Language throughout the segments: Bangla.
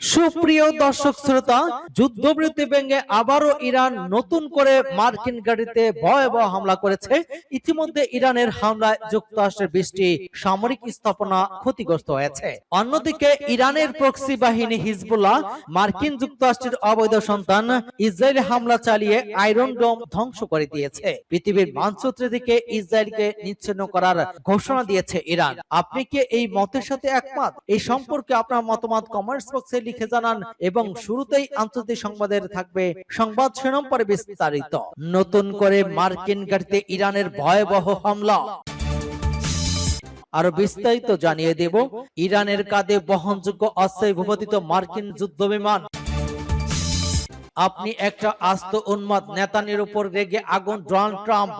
সুপ্রিয় দর্শক শ্রোতা, যুদ্ধবিরতি ভেঙে আবারও ইরান নতুন করে মার্কিন ঘাঁটিতে ভয়াবহ হামলা করেছে। ইতিমধ্যে ইরানের হামলায় যুক্তরাষ্ট্রের 20টি সামরিক স্থাপনা ক্ষতিগ্রস্ত হয়েছে। অন্যদিকে ইরানের প্রক্সি বাহিনী হিজবুল্লাহ মার্কিন যুক্তরাষ্ট্রের অবৈধ সন্তান ইসরায়েলে হামলা চালিয়ে আয়রন ডোম ধ্বংস করে দিয়েছে। পৃথিবীর মানচিত্রের দিকে ইসরায়েলকে নিচ্ছিন্ন করার ঘোষণা দিয়েছে ইরান। আপনি কি এই মতের সাথে একমত? এই সম্পর্কে আপনার মতামত কমেন্টস বক্সে লিখে জানান এবং শুরুতেই আন্তর্জাতিক সংবাদের থাকবে সংবাদ শিরোনাম পরে বিস্তারিত। নতুন করে মার্কিন ঘাঁটিতে ইরানের ভয়াবহ হামলা, আরো বিস্তারিত জানিয়ে দেব। ইরানের কাঁধে বহনযোগ্য অস্ত্রে ভূপাতিত মার্কিন যুদ্ধ বিমান। আপনি একটা আস্ত উন্মাদ নেতানির উপর রেগে আগুন ডোনাল্ড ট্রাম্প।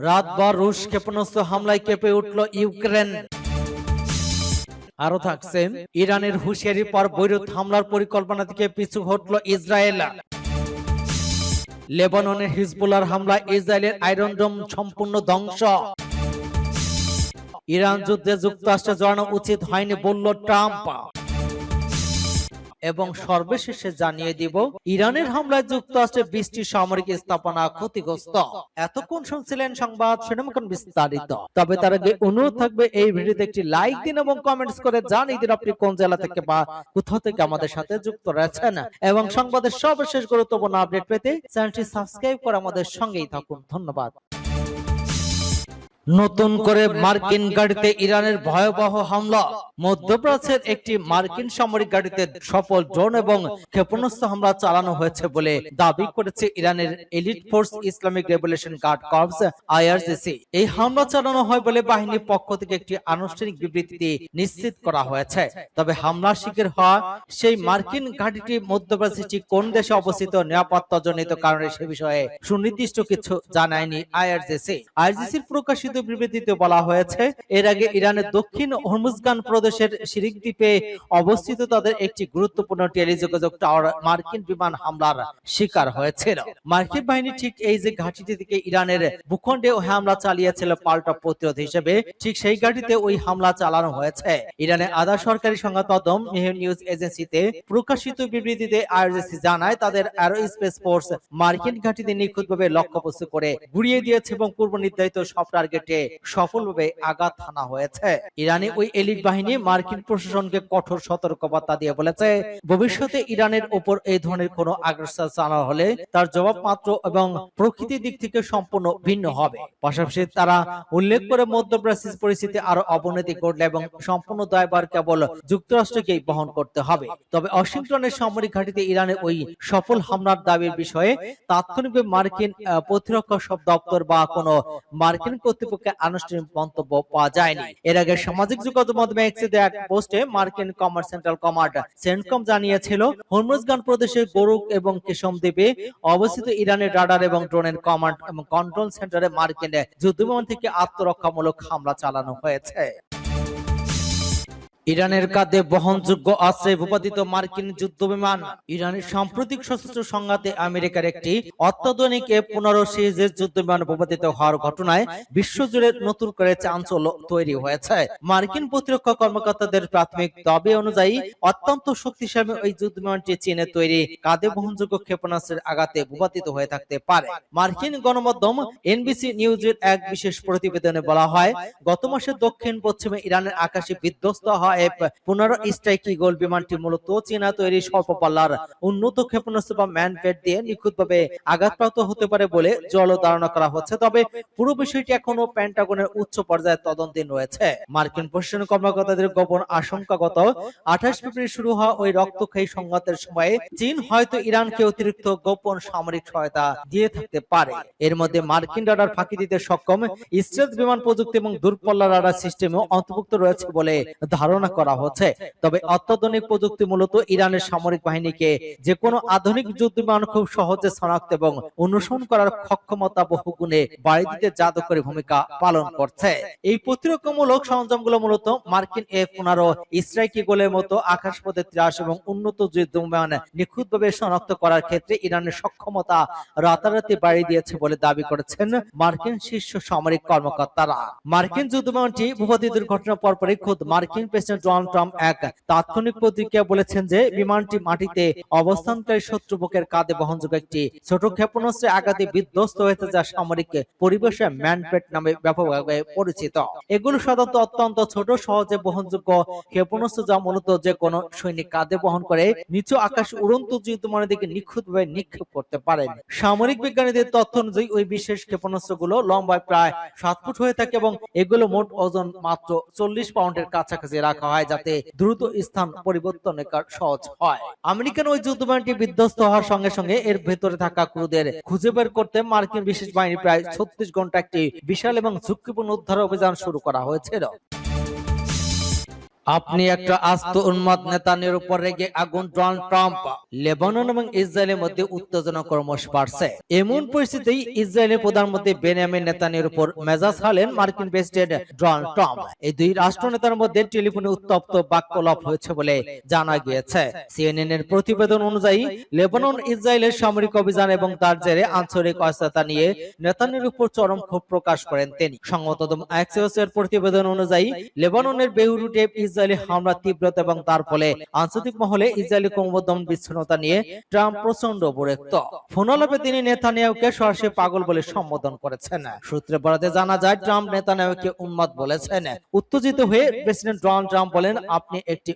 রাতভর রুশ ক্ষেপণাস্ত্র হামলায় কেঁপে উঠল ইউক্রেন। আরো থাকছেন, ইরানের হুঁশিয়ারির পর বৈরুত হামলার পরিকল্পনা থেকে পিছু হটল ইসরায়েল। লেবাননের হিজবুল্লাহর হামলায় ইসরায়েলের আয়রন ডোম সম্পূর্ণ ধ্বংস। ইরান যুদ্ধে যুক্তরাষ্ট্রে জড়ানো উচিত হয়নি বলল ট্রাম্প। এবং সর্বশেষে জানিয়ে দিব, ইরানের হামলায় যুক্তরাষ্ট্রের 20টি সামরিক স্থাপনা ক্ষতিগ্রস্ত। এতক্ষণ শুনছিলেন সংবাদ শিরোনাম বিস্তারিত। তবে তার আগে অনুরোধ থাকবে এই ভিডিওতে একটি লাইক দিন এবং কমেন্টস করে জানিয়ে দিন আপনি কোন জেলা থেকে বা কোথা থেকে আমাদের সাথে যুক্ত রয়েছেন, এবং সংবাদের সর্বশেষ গুরুত্বপূর্ণ আপডেট পেতে চ্যানেলটি সাবস্ক্রাইব করে আমাদের সঙ্গেই থাকুন। ধন্যবাদ। নতুন করে মার্কিন ঘাঁটিতে ইরানের ভয়াবহ হামলা। মধ্যপ্রাচ্যের একটি মার্কিন সামরিক ঘাঁটিতে সফল ড্রোন এবং ক্ষেপণাস্ত্র হামলা চালানো হয়েছে বলে দাবি করেছে ইরানের elite force Islamic revolution guard corps IRGC. এই হামলা চালানো হয় বলে বাহিনীর পক্ষ থেকে একটি আনুষ্ঠানিক বিবৃতিতে নিশ্চিত করা হয়েছে। তবে হামলার শিকার হওয়া সেই মার্কিন ঘাঁটিটি মধ্যপ্রাচ্যের কোন দেশে অবস্থিত নিরাপত্তাজনিত কারণে সে বিষয়ে সুনির্দিষ্ট কিছু জানায়নি আইআরজিসি। আইআরজিসির প্রকাশিত বিবৃতিতে বলা হয়েছে, এর আগে ইরানের দক্ষিণ হরমুজগান প্রদেশের শিরিক দ্বীপে অবস্থিত তাদের একটি গুরুত্বপূর্ণ টেলিযোগাযোগ টাওয়ার মার্কিন বিমান হামলার শিকার হয়েছিল। মার্কিন বাহিনী ঠিক এই যে ঘাঁটিটি থেকে ইরানের ভূখণ্ডে হামলা চালিয়েছিল পাল্টা প্রতিরোধ হিসেবে, ঠিক সেই ঘাঁটিতে ওই হামলা চালানো হয়েছে। ইরানের আধা সরকারি সংবাদ মাধ্যম মেহের নিউজ এজেন্সিতে প্রকাশিত বিবৃতিতে আইআরজিসি জানায়, তাদের অ্যারোস্পেস ফোর্স মার্কিন ঘাঁটিতে নিখুঁতভাবে লক্ষ্যবস্তু করে গুড়িয়ে দিয়েছে এবং পূর্ব নির্ধারিত সব টার্গেটে সফলভাবে আঘাত হানা হয়েছে। ইরানি ওই এলিট বাহিনী মার্কিন প্রশাসনকে কঠোর সতর্কবার্তা দিয়ে বলেছে, ভবিষ্যতে ইরানের উপর এই ধরনের কোনো আগ্রাসন চালানো হলে তার জবাব মাত্র এবং প্রকৃতির দিক থেকে সম্পূর্ণ ভিন্ন হবে। পাশাপাশি তারা উল্লেখ করে মধ্যপ্রাচ্যের পরিস্থিতি আরো অবনতি ঘটলে এবং সম্পূর্ণ দায়ভার কেবল যুক্তরাষ্ট্রকেই বহন করতে হবে। তবে ওয়াশিংটনের সামরিক ঘাঁটিতে ইরানের ওই সফল হামলার দাবির বিষয়ে তাৎক্ষণিকভাবে মার্কিন প্রতিরক্ষা সব দপ্তর বা কোনো মার্কিন কর্তৃপক্ষের আনুষ্ঠানিক মন্তব্য পাওয়া যায়নি। এর আগে সামাজিক যোগাযোগ মাধ্যমে এক্সে এক পোস্টে মার্কিন কমান্ড সেন্ট্রাল কমান্ড সেন্টকম জানিয়েছিল, হরমুজগান প্রদেশের গোরুক এবং কিশম দ্বীপে অবস্থিত ইরানের রাডার এবং ড্রোনের কমান্ড এবং কন্ট্রোল সেন্টারে মার্কিন যুদ্ধবিমান থেকে আত্মরক্ষামূলক হামলা চালানো হয়েছে। ইরানের কাঁধে বহনযোগ্য অস্ত্রে ভূপাতিত মার্কিন যুদ্ধ বিমান। ইরানের সাম্প্রতিক সশস্ত্র সংঘাতে আমেরিকার একটি অত্যাধুনিক F-15 সিরিজের যুদ্ধ বিমান ভূপাতিত হওয়ার ঘটনায় বিশ্বজুড়ে নতুন করে চাঞ্চল্য তৈরি হয়েছে। মার্কিন প্রতিরক্ষা কর্মকর্তাদের প্রাথমিক দাবি অনুযায়ী অত্যন্ত শক্তিশালী ওই যুদ্ধ বিমানটি চীনে তৈরি কাঁধে বহনযোগ্য ক্ষেপণাস্ত্রের আঘাতে ভূপাতিত হয়ে থাকতে পারে। মার্কিন গণমাধ্যম এনবিসি নিউজের এক বিশেষ প্রতিবেদনে বলা হয়, গত মাসে দক্ষিণ পশ্চিমে ইরানের আকাশে বিধ্বস্ত হয় F-15 স্ট্রাইক ঈগল বিমানটি মূলত চীনা তৈরি স্বল্প পাল্লার উন্নত ক্ষেপণাস্ত্র বা ম্যানপেড দিয়ে নিখুঁতভাবে আঘাতপ্রাপ্ত হতে পারে বলে ধারণা করা হচ্ছে। তবে পুরো বিষয়টি এখনো পেন্টাগনের উচ্চ পর্যায়ে তদন্তাধীন রয়েছে। মার্কিন প্রশাসন কর্মকর্তাদের গোপন আশঙ্কাগত 28 ফেব্রুয়ারি শুরু হওয়া ওই রক্তক্ষয়ী সংঘাতের সময়ে চীন হয়তো ইরানকে অতিরিক্ত গোপন সামরিক সহায়তা দিয়ে থাকতে পারে। এর মধ্যে মার্কিন রাডার ফাঁকি দিতে সক্ষম স্টেলথ বিমান প্রযুক্তি এবং দূরপাল্লা রাডার সিস্টেমও অন্তর্ভুক্ত রয়েছে বলে ধারণা করা হচ্ছে। তবে অত্যাধুনিক প্রযুক্তি মূলত ইরানের সামরিক বাহিনীকে যে কোনো আধুনিক যুদ্ধ বিমান খুব সহজে শনাক্ত এবং অনুসরণ করার ক্ষমতা বহুগুণে বাড়িয়ে দিতে জাদুকরী ভূমিকা পালন করছে। এই প্রতিরক্ষামূলক সরঞ্জামগুলো মূলত মার্কিন F-15 স্ট্রাইক ঈগলের মতো আকাশপথে ত্রাস এবং উন্নত যুদ্ধ বিমান নিখুঁতভাবে শনাক্ত করার ক্ষেত্রে ইরানের সক্ষমতা রাতারাতি বাড়িয়ে দিয়েছে বলে দাবি করেছেন মার্কিন শীর্ষ সামরিক কর্মকর্তারা। মার্কিন যুদ্ধ বিমানটি ভূপাতিত দুর্ঘটনার পরপরই খোদ মার্কিন প্রেসিডেন্ট প্রেসিডেন্ট ডোনাল্ড ট্রাম্প এক তাৎক্ষণিক প্রতিক্রিয়া বলেছেন যে বিমানটি মাটিতে অবস্থানকারী শত্রুপক্ষের কাঁধে বহনযোগ্য একটি ছোট ক্ষেপণাস্ত্রের আঘাতে বিধ্বস্ত হয়েছে, যা সামরিক পরিবেশে ম্যানপেট নামে ব্যাপকভাবে পরিচিত। এগুলো সাধারণত অত্যন্ত ছোট, সহজে বহনযোগ্য ক্ষেপণাস্ত্র, যা মূলত যে কোনো সৈনিক কাঁধে বহন করে নিচু আকাশ উড়ন্ত যুদ্ধবিমানের দিকে নিখুঁতভাবে নিক্ষেপ করতে পারেন। সামরিক বিজ্ঞানীদের তথ্য অনুযায়ী ওই বিশেষ ক্ষেপণাস্ত্রগুলো লম্বায় প্রায় 7 ফুট হয়ে থাকে এবং এগুলো মোট ওজন মাত্র 40 পাউন্ডের কাছাকাছি রাখা হয়, যাতে দ্রুত স্থান পরিবর্তন সহজ হয়। আমেরিকান ওই যুদ্ধবিমানটি বিধ্বস্ত হওয়ার সঙ্গে সঙ্গে এর ভেতরে থাকা ক্রুদের খুঁজে বের করতে মার্কিন বিশেষ বাহিনী প্রায় 36 ঘন্টা একটি বিশাল এবং ঝুঁকিপূর্ণ উদ্ধার অভিযান শুরু করা হয়েছিল। আপনি একটা আস্ত উন্মাদ নেতানিয়াহুর উপর রেগে আগুন ডোনাল্ড ট্রাম্প। লেবানন এবং ইসরায়েলের মধ্যে উত্তেজনা ক্রমশ বাড়ছে। এমন পরিস্থিতিতে ইসরায়েলের প্রধানমন্ত্রী বেনিয়ামিন নেতানিয়াহুর উপর মেজাজ হারলেন মার্কিন প্রেসিডেন্ট ডোনাল্ড ট্রাম্প। এই দুই রাষ্ট্রনেতার মধ্যে টেলিফোনে উত্তপ্ত বাক্যলাপ হয়েছে বলে জানা গিয়েছে। সিএনএন এর প্রতিবেদন অনুযায়ী লেবানন ইসরায়েলের সামরিক অভিযান এবং তার জেরে আঞ্চলিক অস্থিরতা নিয়ে নেতানিয়াহুর উপর চরম ক্ষোভ প্রকাশ করেন তিনি। সংবাদ মাধ্যম এক্সিওসের প্রতিবেদন অনুযায়ী লেবাননের বেইরুটে ইসরায়েলি হামলার তীব্রতা এবং তার ফলে আন্তর্জাতিক মহলে ইসরায়েলি ক্রমবর্ধমান বিচ্ছিন্নতা নিয়ে ট্রাম্প প্রচন্ড বিরক্ত। ফোনালাপে তিনি নেতানিয়াহুকে সরাসরি পাগল বলে সম্বোধন করেছেন। সূত্রে বরাতে জানা যায়, ট্রাম্প নেতানিয়াহুকে উন্মাদ বলেছেন। উত্তেজিত হয়ে প্রেসিডেন্ট ডোনাল্ড ট্রাম্প বলেন, আপনি একটি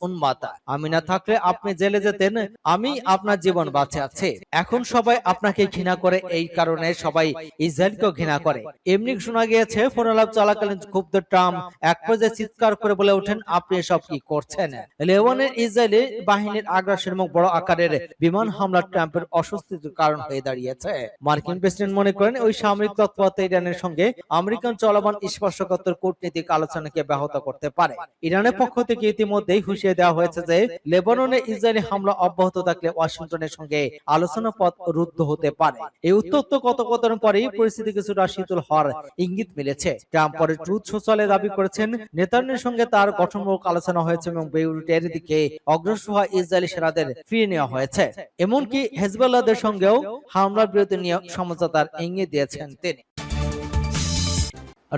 উন্মাদ। আমি না থাকলে আপনি জেলে যেতেন। আমি আপনার জীবন বাঁচে আছে। এখন সবাই আপনাকে ঘৃণা করে, এই কারণে সবাই ইসরায়েলকেও ঘৃণা করে। এমনি শোনা গিয়েছে ফোনালাপ চলাকালীন ক্ষুব্ধ ট্রাম্প এক পর্যায়ে চিৎকার করে বলে ওঠেন, আপনি এসব কি করছেন? লেবাননের ইসরায়েলি বাহিনীর আগ্রাসন এবং বড় আকারের বিমান হামলা ট্রাম্পের অস্বস্তির কারণ হয়ে দাঁড়িয়েছে। মার্কিন প্রেসিডেন্ট মনে করেন ওই সামরিক তৎপরতা ইরানের সঙ্গে আমেরিকান চলমান স্পর্শকাতর কূটনৈতিক আলোচনাকে ব্যাহত করতে পারে। ইরানের পক্ষ থেকে ইতিমধ্যেই হুঁশিয়ারি দেওয়া হয়েছে যে লেবাননে ইসরায়েলি হামলা অব্যাহত থাকলে ওয়াশিংটনের সঙ্গে আলোচনা পথ রুদ্ধ হতে পারে। এই উত্তপ্ত কথোপকথন পরেই পরিস্থিতি কিছুটা শীতল হওয়ার ইঙ্গিত মিলেছে। ট্রাম্প পরে ট্রুথ সোশ্যালে দাবি করেছেন নেতানিয়াহুর সঙ্গে তার গঠনমূলক আলোচনা হয়েছে এবং বেইরুটের দিকে অগ্রসর হওয়া ইসরায়েলি সেনাদের ফিরিয়ে নেওয়া হয়েছে। এমনকি হেজবুল্লাহদের সঙ্গেও হামলার বিরতি নিয়ে সমঝোতার ইঙ্গিত দিয়েছেন তিনি।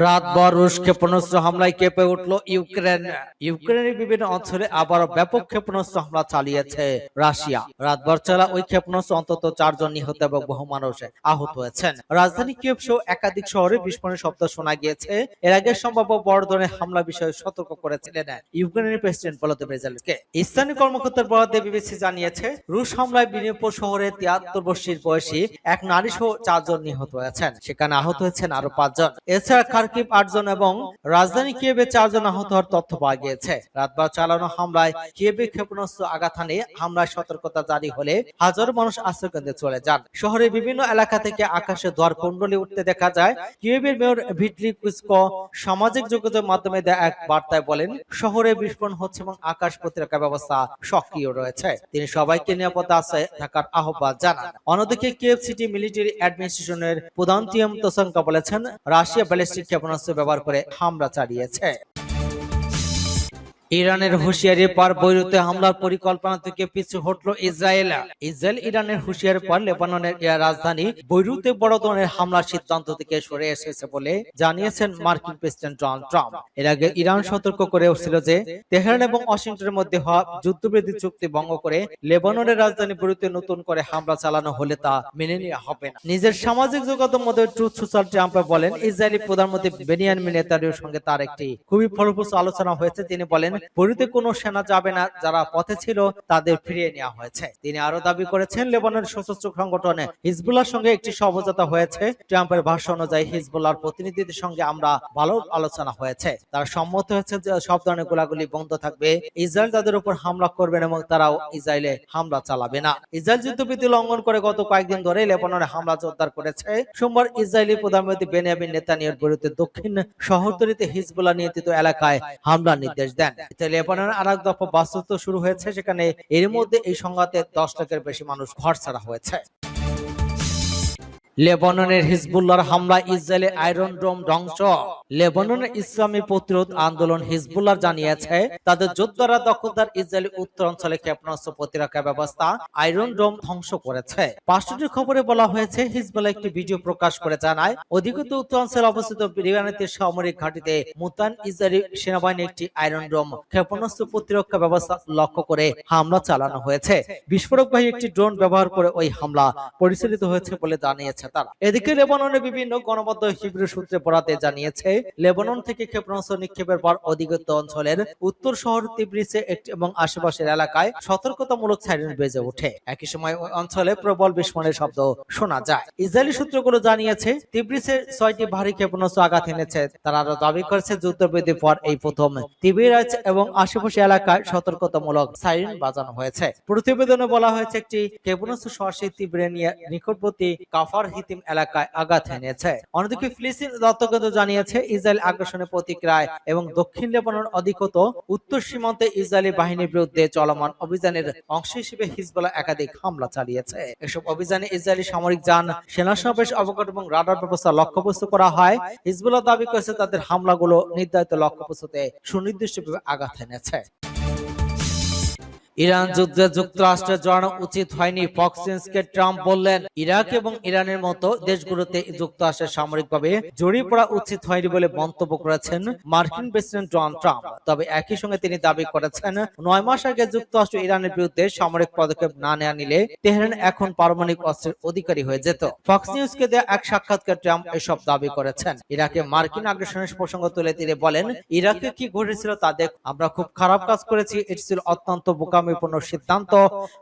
রাতভর রুশ ক্ষেপণাস্ত্র হামলায় কেঁপে উঠল ইউক্রেন। ইউক্রেনের বিভিন্ন অঞ্চলে আবারও ব্যাপক ক্ষেপণাস্ত্র হামলা চালিয়েছে রাশিয়া। রাতভর চলা ওই ক্ষেপণাস্ত্র অন্তত 4 জন নিহত এবং বহু মানুষ আহত হয়েছেন। রাজধানী কিয়েভ সহ একাধিক শহরে বিস্ফোরণের শব্দ শোনা গিয়েছে। এর আগে সম্ভাব্য বড় ধরনের হামলা বিষয়ে সতর্ক করেছিলেন ইউক্রেনের প্রেসিডেন্ট ভলোদিমির জেলেনস্কি। স্থানীয় কর্মকর্তার বরাতে বিবিসি জানিয়েছে, রুশ হামলায় দিনিপ্রো শহরে 73 বছর বয়সী এক নারী সহ 4 জন নিহত হয়েছেন। সেখানে আহত হয়েছেন আরো 5 জন। এছাড়া খার্কিভ 8 জন এবং রাজধানী কিয়েভে 4 জন আহত হওয়ার তথ্য পাওয়া গিয়েছে। রাতভর চালানো হামলায় কিয়েভে ক্ষেপণাস্ত্র আঘাত হানে। হামলায় সতর্কতা জারি হলে হাজারো মানুষ আশ্রয়কেন্দ্রে চলে যান। শহরের বিভিন্ন এলাকা থেকে আকাশে ধোঁয়ার কুণ্ডলী উঠতে দেখা যায়। কিয়েভের মেয়র ভিটলি ক্লিচকো সামাজিক যোগাযোগ মাধ্যমে দেয়া এক বার্তায় বলেন, শহরে বিস্ফোরণ হচ্ছে এবং আকাশ প্রতিরক্ষা ব্যবস্থা সক্রিয় রয়েছে। তিনি সবাইকে নিরাপদে আশ্রয়ে থাকার আহ্বান জানান। অন্যদিকে কিয়েভ সিটি মিলিটারি অ্যাডমিনিস্ট্রেশনের প্রধান টিএম তোসেনকো বলেছেন, রাশিয়া ব্যালিস্টিক ক্ষেপণাস্ত্র ব্যবহার করে হামলা চালিয়েছে। ইরানের হুঁশিয়ারির পর বৈরুতে হামলার পরিকল্পনা থেকে পিছু হটল ইসরায়েল। ইসরায়েল ইরানের হুঁশিয়ারির পর লেবাননের রাজধানী বৈরুতে বড় ধরনের হামলার সিদ্ধান্ত থেকে সরে এসেছে বলে জানিয়েছেন মার্কিন প্রেসিডেন্ট ডোনাল্ড ট্রাম্প। এর আগে ইরান সতর্ক করে উঠছিল যে তেহরান এবং ওয়াশিংটনের মধ্যে হওয়া যুদ্ধবিরতি চুক্তি ভঙ্গ করে লেবাননের রাজধানী বৈরুতে নতুন করে হামলা চালানো হলে তা মেনে নেওয়া হবে না। নিজের সামাজিক যোগাযোগ মাধ্যমে ট্রুথ সোশ্যাল ট্রাম্প বলেন, ইসরায়েলি প্রধানমন্ত্রী বেনিয়ামিন নেতানিয়াহুর সঙ্গে তার একটি খুবই ফলপ্রসূ আলোচনা হয়েছে। তিনি বলেন, বৈরুতে কোনো সেনা যাবে না, যারা পথে ছিল তাদের ফিরিয়ে নেওয়া হয়েছে। তিনি আরো দাবি করেছেন, লেবাননের সশস্ত্র সংগঠন হিজবুল্লাহর সঙ্গে একটি সমঝোতা হয়েছে। ট্রাম্পের ভাষ্য অনুযায়ী হিজবুল্লাহর প্রতিনিধিদের সঙ্গে আমরা ভালো আলোচনা হয়েছে। তারা সম্মত হয়েছে যে সব ধরনের গোলাগুলি বন্ধ থাকবে। ইসরায়েল তাদের উপর হামলা করবেন এবং তারাও ইসরায়েলে হামলা চালাবে না। ইসরায়েল যুদ্ধবিধি লঙ্ঘন করে গত কয়েকদিন ধরে লেবাননে হামলা জোরদার করেছে। সোমবার ইসরায়েলি প্রধানমন্ত্রী বেনিয়ামিন নেতানিয়াহুর বিরুদ্ধে দক্ষিণ শহরতলিতে হিজবুল্লাহ নিয়ন্ত্রিত এলাকায় হামলার নির্দেশ দেন। লেবাননের আরেক দফা বাস্তুত্ব শুরু হয়েছে, সেখানে এর মধ্যে এই সংঘাতে 10 লাখের বেশি মানুষ ঘর ছাড়া হয়েছে। লেবাননের হিজবুল্লাহর হামলা ইসরায়েলি আয়রন ডোম ধ্বংস। লেবাননের ইসলামী প্রতিরোধ আন্দোলন হিজবুল্লাহ জানিয়েছে তাদের যোদ্ধারা দখলদার ইসরায়েলি উত্তরাঞ্চলে ক্ষেপণাস্ত্র প্রতিরক্ষা ব্যবস্থা আয়রন ডোম ধ্বংস করেছে। পাঁচটি খবরে বলা হয়েছে হিজবুল্লাহ একটি ভিডিও প্রকাশ করে জানায় অধিকৃত উত্তরাঞ্চলে অবস্থিত ইরানের সামরিক ঘাঁটিতে মোতায়েন ইসরায়েলি সেনাবাহিনী একটি আয়রন ডোম ক্ষেপণাস্ত্র প্রতিরক্ষা ব্যবস্থা লক্ষ্য করে হামলা চালানো হয়েছে। বিস্ফোরকবাহী একটি ড্রোন ব্যবহার করে ওই হামলা পরিচালিত হয়েছে বলে জানিয়েছে তারা। এদিকে লেবাননের বিভিন্ন গণমাধ্যম হিব্রু সূত্রে বরাতে জানিয়েছে লেবানন থেকে ক্ষেপণাস্ত্র নিক্ষেপের পর অধিকৃত অঞ্চলের উত্তর শহর তিব্রিসে এবং আশেপাশের এলাকায় সতর্কতামূলক সাইরেন বেজে ওঠে। একই সময় ওই অঞ্চলে প্রবল বিস্ফোরণের শব্দ শোনা যায়। ইসরায়েলি সূত্রগুলো জানিয়েছে তিব্রিসে 6টি ভারী ক্ষেপণাস্ত্র আঘাত এনেছে। তারা আরো দাবি করেছে যুদ্ধবিরতির পর এই প্রথম তিবিরাজ এবং আশেপাশে এলাকায় সতর্কতামূলক সাইরেন বাজানো হয়েছে। প্রতিবেদনে বলা হয়েছে একটি ক্ষেপণাস্ত্র সরাসরি তিব্রেনিয়া নিকটবর্তী কাফার হিতিম এলাকায় আঘাত এনেছে। অন্যদিকে ফিলিস্তিন তথ্যকেন্দ্র জানিয়েছে ইসরায়েল আগ্রাসনের প্রতিক্রিয়ায় এবং দক্ষিণ লেবানন অধিকৃত উত্তর সীমান্তে ইসরায়েলি বাহিনীর বিরুদ্ধে চলমান অভিযানের অংশ হিসেবে হিজবুল্লাহ একাধিক হামলা চালিয়েছে। এসব অভিযানে ইসরায়েলি সামরিক যান, সেনা সমাবেশ, অবকাঠ এবং রাডার ব্যবস্থা লক্ষ্যবস্তু করা হয়। হিজবুল্লাহ দাবি করেছে তাদের হামলাগুলো নির্ধারিত লক্ষ্যবস্তুতে সুনির্দিষ্টভাবে আঘাত এনেছে। ইরান যুদ্ধে যুক্তরাষ্ট্রের জড়ানো উচিত হয়নি, ফক্স নিউজকে ট্রাম্প বললেন। ইরাক এবং ইরানের মতো দেশগুলোতে যুক্তরাষ্ট্রের সামরিকভাবে জড়িয়ে পড়া উচিত হয়নি বলে মন্তব্য করেছেন মার্কিন প্রেসিডেন্ট ডোনাল্ড ট্রাম্প। তবে একই সঙ্গে তিনি দাবি করেছেন 9 মাস আগে যুক্তরাষ্ট্র ইরানের বিরুদ্ধে সামরিক পদক্ষেপ না নেওয়া নিলে তেহরান এখন পারমাণবিক অস্ত্রের অধিকারী হয়ে যেত। ফক্স নিউজকে দেওয়া এক সাক্ষাৎকারে ট্রাম্প এসব দাবি করেছেন। ইরাকে মার্কিন আগ্রাসনের প্রসঙ্গ তুলে তিনি বলেন, ইরাকে কি ঘটেছিল তা দেখ, আমরা খুব খারাপ কাজ করেছি। এটি ছিল অত্যন্ত বোকামিপূর্ণ সিদ্ধান্ত।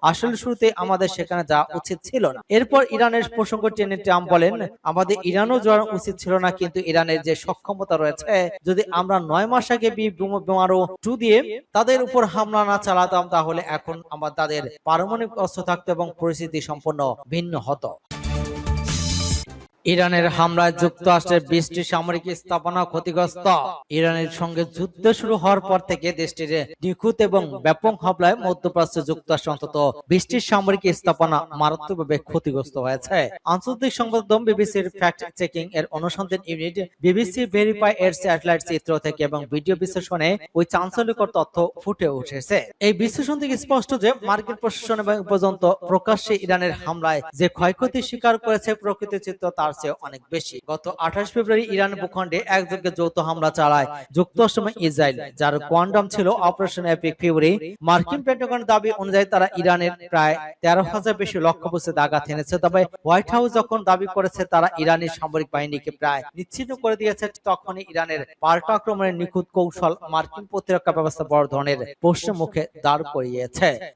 আসলে শুরুতে আমাদের সেখানে যাওয়া উচিত ছিল না। এরপর ইরানের প্রসঙ্গ টেনে ট্রাম্প বলেন, আমাদের ইরানও যাওয়া উচিত ছিল না, কিন্তু ইরানের যে সক্ষমতা রয়েছে, যদি আমরা 9 মাস আগে বোমারু দিয়ে তাদের উপর হামলা না চালাতাম তাহলে এখন তাদের পারমাণবিক অস্ত্র থাকতো এবং পরিস্থিতি সম্পূর্ণ ভিন্ন হতো। ইরানের হামলায় যুক্তরাষ্ট্রের 20টি সামরিক স্থাপনা ক্ষতিগ্রস্ত। ইরানের সঙ্গে যুদ্ধ শুরু হওয়ার পর থেকে দেশটির নিখুঁত এবং ব্যাপক হামলায় মধ্যপ্রাচ্যে যুক্তরাষ্ট্র অন্তত 20টি সামরিক স্থাপনা মারাত্মকভাবে ক্ষতিগ্রস্ত হয়েছে। আন্তর্জাতিক সংবাদ মাধ্যম বিবিসির ফ্যাক্ট চেকিং এর অনুসন্ধান ইউনিট বিবিসি ভেরিফাই এর স্যাটেলাইট চিত্র থেকে এবং ভিডিও বিশ্লেষণে ওই চাঞ্চল্যকর তথ্য ফুটে উঠেছে। এই বিশ্লেষণ থেকে স্পষ্ট যে মার্কিন প্রশাসন এবং পর্যন্ত প্রকাশ্যে ইরানের হামলায় যে ক্ষয়ক্ষতি স্বীকার করেছে প্রকৃত চিত্র তার চেয়ে অনেক বেশি। গত 28 ফেব্রুয়ারি ইরান ভূখণ্ডে একযোগে যৌথ হামলা চালায় যুক্তরাষ্ট্র এবং ইসরায়েল, যার কোয়ান্টাম ছিল অপারেশন এপিক ফিউরি। মার্কিন পেন্টাগনের দাবি অনুযায়ী তারা ইরানের প্রায় 13,000 বেশি লক্ষ্যবস্তুতে আঘাত এনেছে। তবে হোয়াইট হাউস যখন দাবি করেছে তারা ইরানি সামরিক বাহিনীকে প্রায় নিশ্চিহ্ন করে দিয়েছে, তখনই ইরানের পাল্টা আক্রমণের নিখুঁত কৌশল মার্কিন প্রতিরক্ষা ব্যবস্থা বড় ধরনের প্রশ্নের মুখে দাঁড় করিয়েছে।